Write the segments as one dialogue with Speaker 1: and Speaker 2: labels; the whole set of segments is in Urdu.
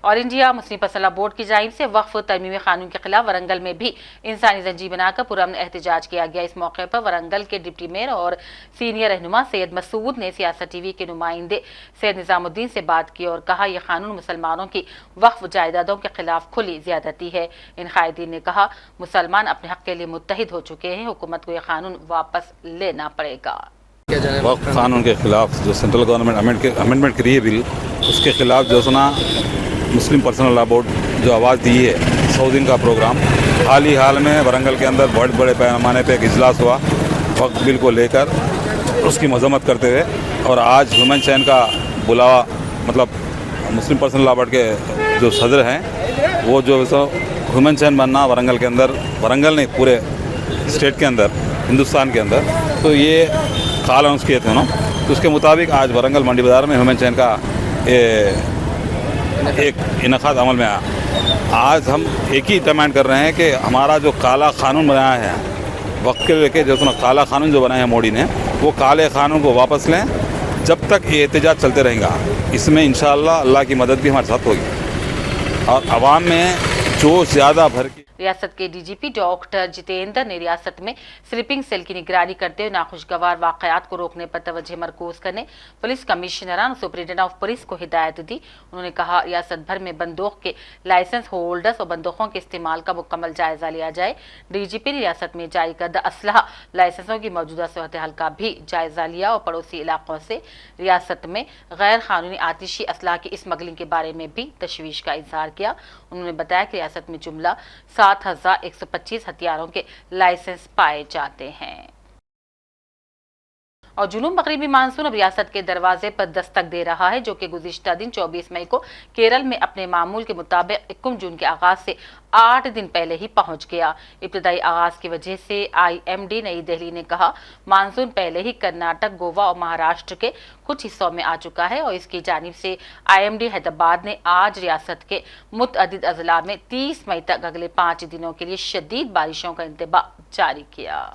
Speaker 1: اور انڈیا مسلم پسندہ بورڈ کی جانب سے وقف ترمیمی قانون کے خلاف ورنگل میں بھی انسانی زنجیر بنا کر پرامن احتجاج کیا گیا۔ اس موقع پر ورنگل کے ڈپٹی میئر اور سینئر رہنما سید مسعود نے سیاست ٹی وی کے نمائندے سید نظام الدین سے بات کی اور کہا یہ قانون مسلمانوں کی وقف جائیدادوں کے خلاف کھلی زیادتی ہے۔ ان قائدین نے کہا مسلمان اپنے حق کے لیے متحد ہو چکے ہیں، حکومت کو یہ قانون واپس لینا پڑے گا۔
Speaker 2: وقف قانون کے خلاف جو سینٹرل گورنمنٹ امینڈمنٹ کری ہے بل، اس کے خلاف جو سنا مسلم پرسنل لا بورڈ جو آواز دی ہے 100 دن کا پروگرام، حال میں ورنگل کے اندر بہت بڑے پیمانے پہ ایک اجلاس ہوا وقف بل کو لے کر، اس کی مذمت کرتے ہوئے، اور آج ہیومن چین کا بلاوا، مطلب مسلم پرسنل لا بورڈ کے جو صدر ہیں وہ جو ہیومن چین بننا ورنگل کے اندر، ورنگل نہیں پورے اسٹیٹ کے اندر، ہندوستان کے اندر، تو یہ کال اناؤنس کیے تھے تو اس کے مطابق آج ورنگل منڈی بازار میں ہیومن چین کا ایک انعقاد عمل میں آیا۔ آج ہم ایک ہی ڈیمانڈ کر رہے ہیں کہ ہمارا جو کالا قانون بنایا ہے وقت کے لے کے، جو کالا قانون جو بنایا ہے موڈی نے، وہ کالے قانون کو واپس لیں۔ جب تک یہ احتجاج چلتے رہیں گا، اس میں انشاءاللہ اللہ کی مدد بھی ہمارے ساتھ ہوگی، اور عوام میں جوش زیادہ بھر کے۔
Speaker 1: ریاست کے D G P doctor Jitendra نے ریاست میں سلیپنگ سیل کی نگرانی کرتے ہوئے ناخوشگوار واقعات کو روکنے پر توجہ مرکوز کرنے پولیس کمشنران اور سپرنٹینڈنٹ آف پولیس کو ہدایت دی۔ انہوں نے کہا ریاست بھر میں بندوق کے لائسنس ہولڈرز اور بندوقوں کے استعمال کا مکمل جائزہ لیا جائے۔ ڈی جی پی نے ریاست میں جاری کردہ اسلحہ لائسنسوں کی موجودہ صورتحال کا بھی جائزہ لیا اور پڑوسی علاقوں سے ریاست میں غیر قانونی آتشی اسلحہ کی اسمگلنگ کے بارے میں بھی تشویش کا اظہار کیا۔ انہوں نے بتایا کہ ریاست میں جملہ 7125 ہتھیاروں کے لائسنس پائے جاتے ہیں۔ اور جنوب مغربی مانسون اب ریاست کے دروازے پر دستک دے رہا ہے، جو کہ گزشتہ دن 24 مئی کو کیرل میں اپنے معمول کے مطابق 21 جون کے آغاز سے 8 دن پہلے ہی پہنچ گیا۔ ابتدائی آغاز کی وجہ سے آئی ایم ڈی نئی دہلی نے کہا مانسون پہلے ہی کرناٹک، گوا اور مہاراشٹر کے کچھ حصوں میں آ چکا ہے، اور اس کی جانب سے آئی ایم ڈی حیدرآباد نے آج ریاست کے متعدد اضلاع میں 30 مئی تک اگلے 5 دنوں کے لیے شدید بارشوں کا انتباہ جاری کیا۔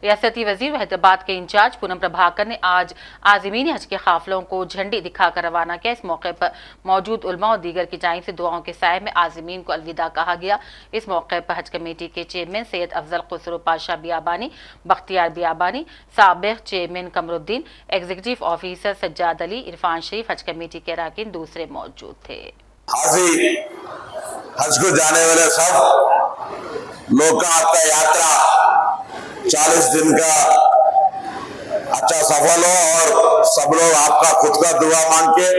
Speaker 1: ریاستی وزیر و حیدرآباد کے انچارج پونم پربھاکر نے آج عازمین حج کے قافلوں کو جھنڈی دکھا کر روانہ کیا۔ اس موقع پر موجود علماء اور دیگر کی جانب سے دعاؤں کے سائے میں عازمین کو الوداع کہا گیا۔ اس موقع پر حج کمیٹی کے چیئرمین سید افضل خسرو پاشا بیابانی، بختیار بیابانی، سابق چیئرمین قمر الدین، ایگزیکٹو آفیسر سجاد علی، عرفان شریف، حج کمیٹی کے اراکین دوسرے موجود تھے۔
Speaker 3: حاجی حج کو جانے والے سب لوگ کا آپ کا یاترا 40 دن کا اچھا سفل ہو، اور سب لوگ آپ کا خود کا دعا مانگ کے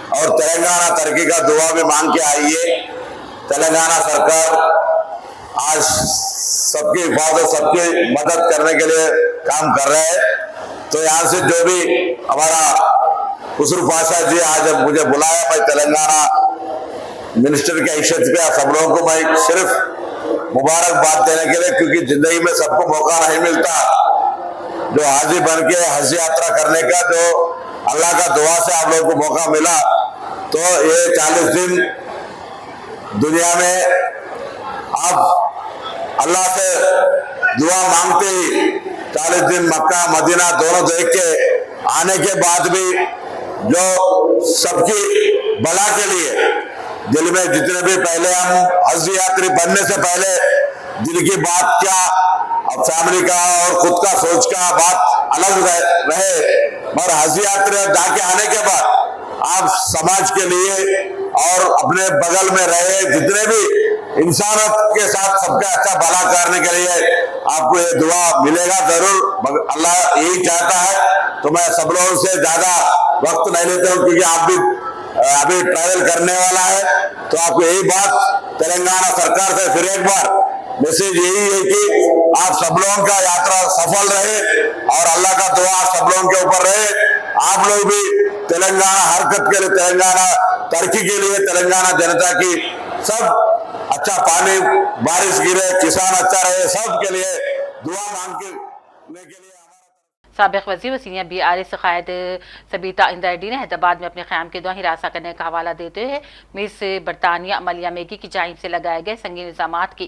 Speaker 3: اور تلنگانہ ترقی کا دعا بھی مانگ کے آئیے۔ تلنگانہ سرکار آج سب کی حفاظت، سب کی مدد کرنے کے لیے کام کر رہے ہیں۔ تو یہاں سے جو بھی ہمارا خسرو پاشا جی آج مجھے بلایا، میں تلنگانہ منسٹر کی حیثیت پہ سب لوگوں کو میں صرف مبارکباد دینے کے لیے، کیونکہ زندگی میں سب کو موقع نہیں ملتا جو حاجی بن کے حج یاترا کرنے کا، جو اللہ کا دعا سے آپ لوگوں کو موقع ملا۔ تو یہ 40 دن دنیا میں آپ اللہ سے دعا مانگتے ہی 40 دن مکہ مدینہ دونوں دیکھ کے آنے کے بعد بھی جو سب کی بھلا کے لیے دل میں جتنے بھی پہلے ہم حج یاتری بننے سے پہلے دل کی بات کیا، اب فیملی کا اور خود کا سوچ کا بات الگ رہے، اور حج یاتری جا کے آنے کے بعد آپ سماج کے لیے اور اپنے بغل میں رہے جتنے بھی انسانت کے ساتھ سب کا اچھا بھلا کرنے کے لیے آپ کو یہ دعا ملے گا ضرور، اللہ یہی چاہتا ہے۔ تو میں سب لوگوں سے زیادہ وقت نہیں لیتا ہوں، کیونکہ آپ بھی ابھی ٹریول کرنے والا ہے، تو آپ کو یہی بات تلنگانہ سرکار سے پھر ایک بار میسج یہی ہے کہ آپ سب لوگوں کا یاترا سفل رہے اور اللہ کا دعا سب لوگوں کے اوپر رہے۔ آپ لوگ بھی تلنگانہ حرکت کے لیے، تلنگانہ ترقی کے لیے، تلنگانہ جنتا کی سب اچھا پانی بارش گرے، کسان اچھا رہے، سب کے لیے دعا مانگنے کے لیے۔
Speaker 1: سابق وزیر و senior be R S Quaid Sabitha another ready نے حیدرآباد میں اپنے قیام کے دوران ہراساں کرنے کا حوالہ دیتے ہوئے مس برطانیہ ملیا میگی کی جانب سے لگائے گئے سنگین الزامات کی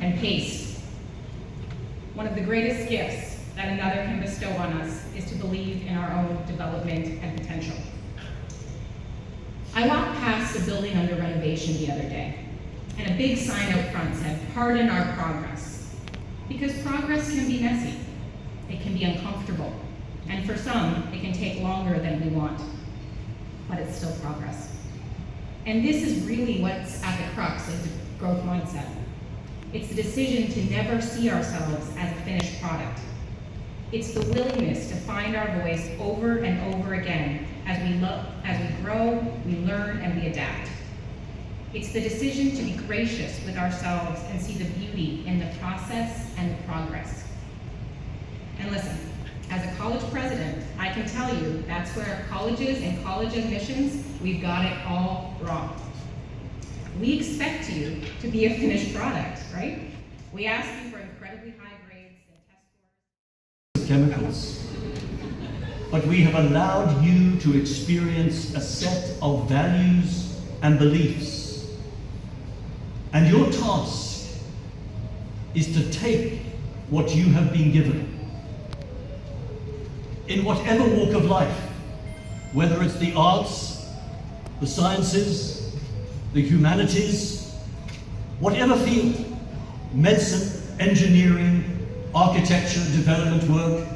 Speaker 4: And pace. One of the greatest gifts that another can bestow on us is to believe in our own development and potential. I walked past a building under renovation the other day, and a big sign out front said, "Pardon our progress." Because progress can be messy, it can be uncomfortable, and for some, it can take longer than we want, but it's still progress. And this is really what's at the crux of the growth mindset. It's the decision to never see ourselves as a finished product. It's the willingness to find our voice over and over again as we grow, we learn, and we adapt. It's the decision to be gracious with ourselves and see the beauty in the process and the progress. And listen, as a college president, I can tell you that's where colleges and college admissions, we've got it all wrong. We expect you to be a finished product, right? We ask you for incredibly high grades and test scores.
Speaker 5: Chemicals. But we have allowed you to experience a set of values and beliefs. And your task is to take what you have been given. In whatever walk of life, whether it's the arts, the sciences, the humanities, whatever field, medicine, engineering, architecture, development work,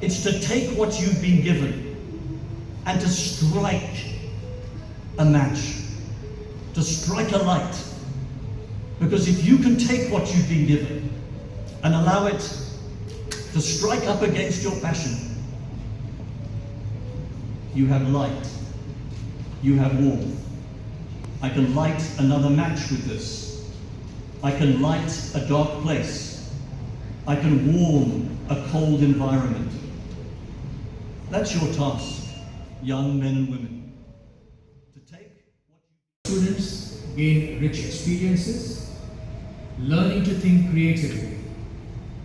Speaker 5: it's to take what you've been given and to strike a match, to strike a light. Because if you can take what you've been given and allow it to strike up against your passion, you have light, you have warmth. I can light another match with this. I can light a dark place. I can warm a cold environment. That's your task, young men and women. To take what
Speaker 6: students gain rich experiences, learning to think creatively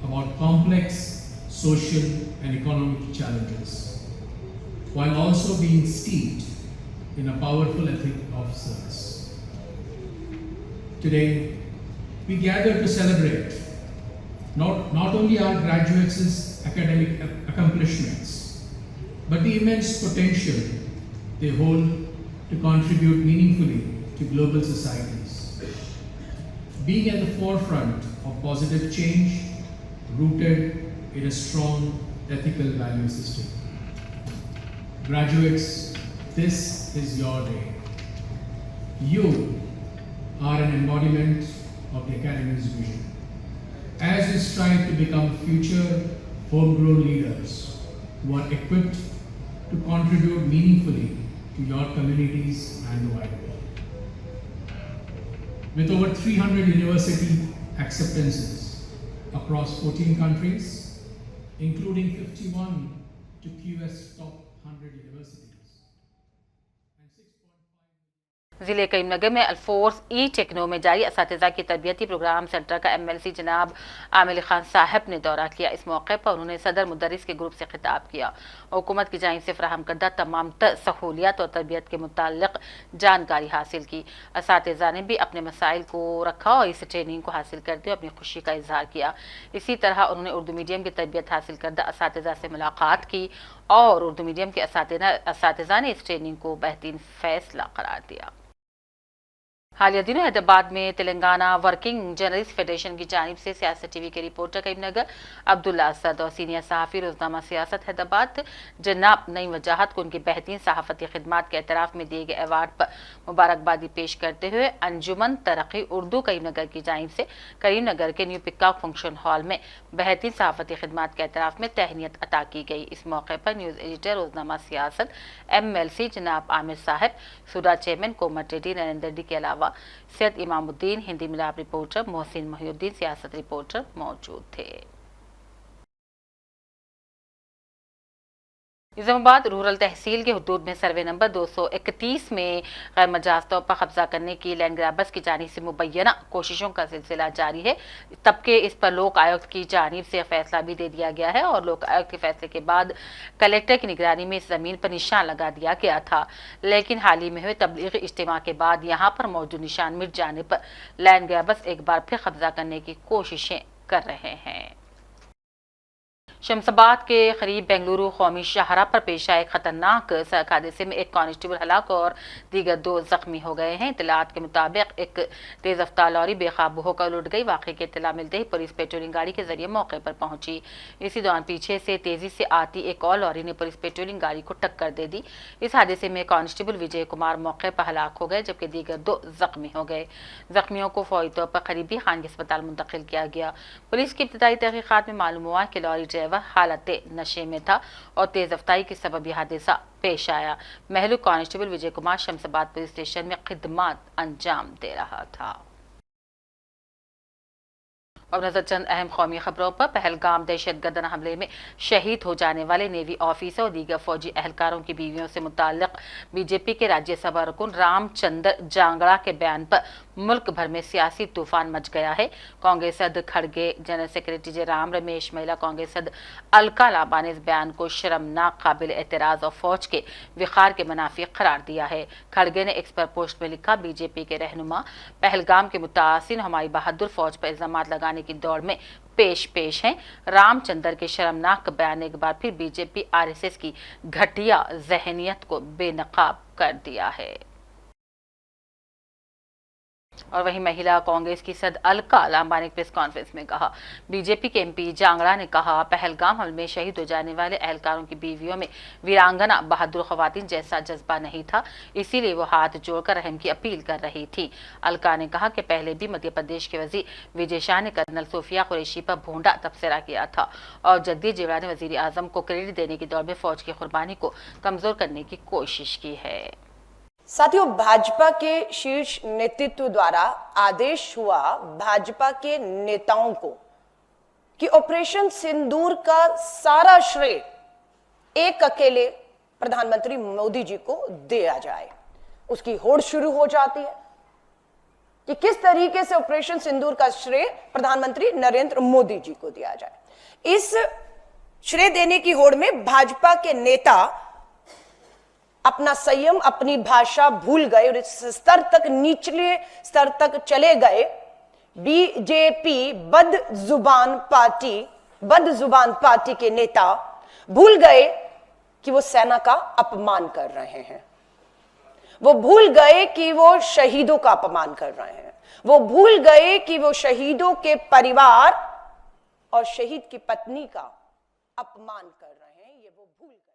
Speaker 6: about complex social and economic challenges, while also being steeped in a powerful ethic of service. Today, we gather to celebrate not only our graduates' academic accomplishments, but the immense potential they hold to contribute meaningfully to global societies. Being at the forefront of positive change, rooted in a strong ethical value system. Graduates, this is your day. You are an embodiment of the Academy's vision. As you strive to become future homegrown leaders who are equipped to contribute meaningfully to your communities and the wider world. With over 300 university acceptances across 14 countries, including 51 to QS top 100 universities.
Speaker 1: ضلع کریم نگر میں الفورس ای ٹیکنو میں جاری اساتذہ کی تربیتی پروگرام سینٹر کا MLC جناب عامر خان صاحب نے دورہ کیا۔ اس موقع پر انہوں نے صدر مدرس کے گروپ سے خطاب کیا۔ حکومت کی جانب سے فراہم کردہ تمام سہولیات اور تربیت کے متعلق جانکاری حاصل کی۔ اساتذہ نے بھی اپنے مسائل کو رکھا اور اس ٹریننگ کو حاصل کرتے ہوئے اپنی خوشی کا اظہار کیا۔ اسی طرح انہوں نے اردو میڈیم کی تربیت حاصل کردہ اساتذہ سے ملاقات کی اور اردو میڈیم کے اساتذہ نے اس ٹریننگ کو بہترین فیصلہ قرار دیا۔ حالیہ دنوں حیدرآباد میں تلنگانہ ورکنگ جرنلسٹ فیڈریشن کی جانب سے سیاست ٹی وی کے رپورٹر کریم نگر عبداللہ اسد اور سینئر صحافی روزنامہ سیاست حیدرآباد جناب نئی وجاہت کو ان کی بہترین صحافتی خدمات کے اعتراف میں دیے گئے ایوارڈ پر مبارکبادی پیش کرتے ہوئے انجمن ترقی اردو کریم نگر کی جانب سے کریم نگر کے نیو پکاک فنکشن ہال میں بہترین صحافتی خدمات کے اعتراف میں تہنیت عطا کی گئی۔ اس موقع پر نیوز ایڈیٹر روزنامہ سیاست MLC جناب عامر صاحب، soda chairman Komati ready Narendra ready کے علاوہ سید امام الدین، ہندی ملاپ رپورٹر محسن محی الدین، سیاست رپورٹر موجود تھے۔ نظام آباد رورل تحصیل کے حدود میں سروے نمبر 231 میں غیر مجاز طور پر قبضہ کرنے کی لینڈ گرابرز کی جانب سے مبینہ کوششوں کا سلسلہ جاری ہے، تب کہ اس پر لوک آیوکت کی جانب سے فیصلہ بھی دے دیا گیا ہے اور لوک آیوکت کے فیصلے کے بعد کلیکٹر کی نگرانی میں اس زمین پر نشان لگا دیا گیا تھا، لیکن حال ہی میں ہوئے تبلیغی اجتماع کے بعد یہاں پر موجود نشان مٹ جانے پر لینڈ گرابرز ایک بار پھر قبضہ کرنے کی کوششیں کر رہے ہیں۔ شمس آباد کے قریب بنگلورو قومی شاہراہ پر پیش آئے ایک خطرناک سڑک حادثے میں ایک کانسٹیبل ہلاک اور دیگر 2 زخمی ہو گئے ہیں۔ اطلاعات کے مطابق ایک تیز رفتار لاری بے قابو ہو کر الٹ گئی۔ واقعے کی اطلاع ملتے ہی پولیس پیٹرولنگ گاڑی کے ذریعے موقع پر پہنچی۔ اسی دوران پیچھے سے تیزی سے آتی ایک اور لاری نے پولیس پیٹرولنگ گاڑی کو ٹکر دے دی۔ اس حادثے میں کانسٹیبل وجے کمار موقع پر ہلاک ہو گئے جبکہ دیگر 2 زخمی ہو گئے۔ زخمیوں کو فوری طور پر قریبی خانگی اسپتال منتقل کیا گیا۔ پولیس کی ابتدائی تحقیقات میں معلوم ہوا کہ لاری ڈرائیور حالت نشے میں تھا اور تیز رفتاری کے سبب یہ حادثہ پیش آیا۔ مہلوک کانسٹیبل وجے کمار شمس آباد پولیس اسٹیشن میں خدمات انجام دے رہا تھا۔ اور نظر چند اہم قومی خبروں پر۔ پہلگام دہشت گردانہ حملے میں شہید ہو جانے والے نیوی آفیسر اور دیگر فوجی اہلکاروں کی بیویوں سے متعلق BJP کے راجیہ سبھا رکن رام چندر جانگڑا کے بیان پر ملک بھر میں سیاسی طوفان مچ گیا ہے۔ کانگریس صدر کھڑگے، جنرل سیکرٹری جے رام رمیش، مہیلا کانگریس صدر الکا لابا نے اس بیان کو شرمناک، قابل اعتراض اور فوج کے وقار کے منافی قرار دیا ہے۔ کھڑگے نے ایکس پر پوسٹ میں لکھا، BJP کے رہنما پہلگام کے متاثرین ہماری بہادر فوج پر الزامات لگانے کی دوڑ میں پیش ہیں۔ رام چندر کے شرمناک بیان نے ایک بار پھر BJP RSS کی گھٹیا ذہنیت کو بے نقاب کر دیا ہے۔ اور وہیں مہیلا کانگریس کی صدر الکا لامبا نے پریس کانفرنس میں کہا، BJP کے MP جانگڑا نے کہا پہلگام حملے میں شہید ہو جانے والے اہلکاروں کی بیویوں میں ویرانگنا بہادر خواتین جیسا جذبہ نہیں تھا، اسی لیے وہ ہاتھ جوڑ کر رحم کی اپیل کر رہی تھی۔ الکا نے کہا کہ پہلے بھی مدھیہ پردیش کے وزیر وجے شاہ نے کرنل صوفیہ قریشی پر بھونڈا تبصرہ کیا تھا اور جگدیش جیوڑا نے وزیر اعظم کو کریڈٹ دینے کی دوڑ میں فوج کی قربانی کو کمزور کرنے کی کوشش کی ہے۔
Speaker 7: ساتھیوں، بھاجپا کے شیرش نیترتو دوارا آدیش ہوا بھاجپا کے نیتاؤں کو کہ آپریشن سندور کا سارا شرے ایک اکیلے پردھان منتری مودی جی کو دیا جائے۔ اس کی ہوڑ شروع ہو جاتی ہے کہ کس طریقے سے آپریشن سندور کا شرے پردھان منتری نریندر مودی جی کو دیا جائے۔ اس شرے دینے کی ہوڑ میں بھاجپا کے نیتا اپنا سیم، اپنی بھاشا بھول گئے اور اس سطر تک، نچلے سطر تک چلے گئے۔ BJP بد زبان پارٹی کے نیتا بھول گئے کہ وہ سینا کا اپمان کر رہے ہیں، وہ بھول گئے کہ وہ شہیدوں کا اپمان کر رہے ہیں، وہ بھول گئے کہ وہ شہیدوں کے پریوار اور شہید کی پتنی کا اپمان کر رہے ہیں، یہ وہ بھول گئے۔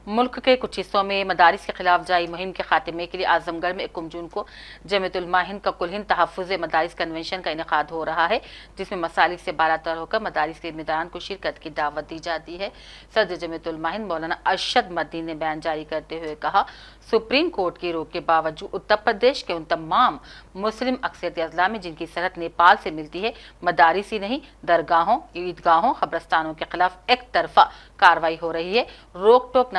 Speaker 1: ملک کے کچھ حصوں میں مدارس کے خلاف جاری مہم کے خاتمے کے لیے اعظم گڑھ میں 21 جون کو جمعیت علماء ہند کا کل ہند تحفظ مدارس کنونشن کا انعقاد ہو رہا ہے، جس میں مسالک سے بالہ تر ہو کر مدارس کے ذمہ داران کو شرکت کی دعوت دی جاتی ہے۔ صدر جمعیت علماء ہند مولانا ارشد مدنی نے بیان جاری کرتے ہوئے کہا، سپریم کورٹ کی روک کے باوجود اتر پردیش کے ان تمام مسلم اکثریتی اضلاع میں جن کی سرحد نیپال سے ملتی ہے، مدارس ہی نہیں درگاہوں، عیدگاہوں، قبرستانوں کے خلاف ایک طرفہ کارروائی ہو رہی ہے۔ روک ٹوک نہ